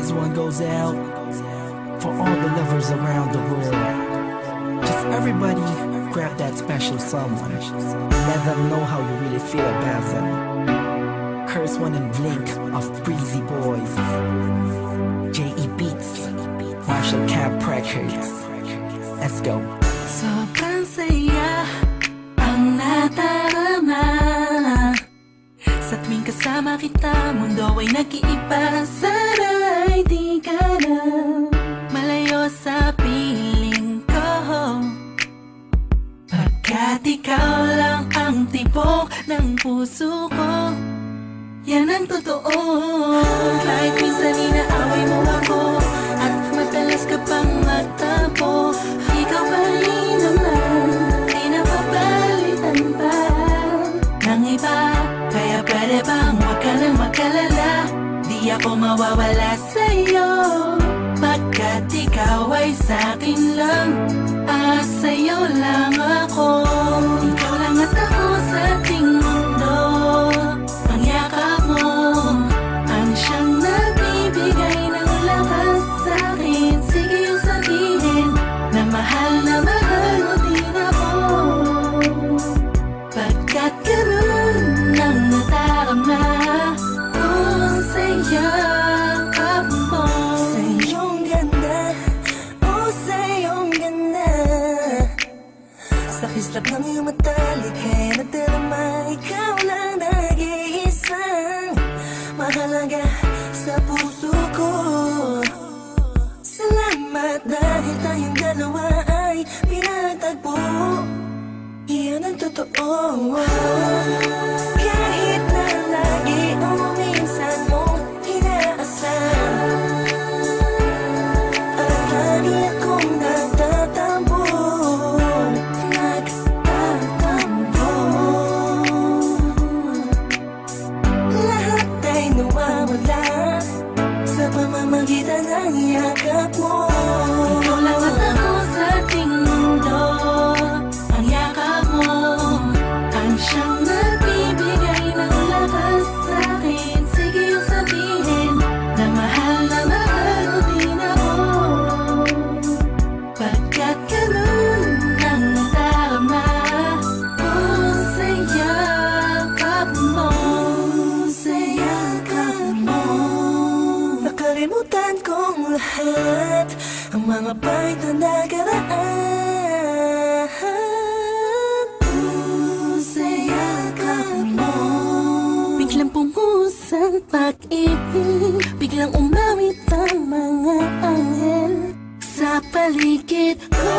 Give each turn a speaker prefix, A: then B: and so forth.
A: This one goes out for all the lovers around the world. Just everybody grab that special someone and let them know how you really feel about them. Curse One and Blink of Breezy Boys, J.E. Beats, Marshall Camp Records. Let's go.
B: Sobrang saya ang nadarama sa tuwing kasama kita. Mundo ay nag-iiba. Sana'y di ka na malayo sa piling ko, pagkat ikaw lang ang tibok ng puso ko. Yan ang totoo. Kahit minsan inaaway mo ako at madalas ka pang magtampo, ikaw pa rin naman ay napapalitan pa ng iba. Kaya pwede bang huwag ka nang mag-alala, di ako mawawala sa'yo, pagkat ikaw ay sa'kin lang at sa'yo lang ako. Ikaw lang at ako sa ating mundo. Ang yakap mo ang siyang nagbibigay ng lakas sa'kin. Sige yung sabihin na mahal mo din ako, pagkat ganun ang nadarama ko sa yakap mo.
C: Sa iyong ganda, oh sa iyong ganda, sa kislap ng iyong mata, likhain at darama. Ikaw lang nag-iisang mahalaga sa puso ko. Salamat dahil tayong dalawa ay pinagtagpo. Iyan ang totoo. Kahit na lagi o minsan mong inaasam, at lagi akong nagtatampo. Lahat ay nawawala sa pamamagitan ng yakap mo.
B: Ikaw lang at ako sa ating mundo. Ang yakap mo ang siyang nagbibigay ng lakas sa'kin. Sige yung sabihin na mahal mo din ako, pagkat ganun ang nadarama ko sa yakap mo. Sa yakap mo.
C: Nakalimutan kong lahat ang mga pahit na nakaraan.
B: Sa yakap mo. Biglang pumusan pag-ibig, biglang umawit ang mga anghel sa paligid ko.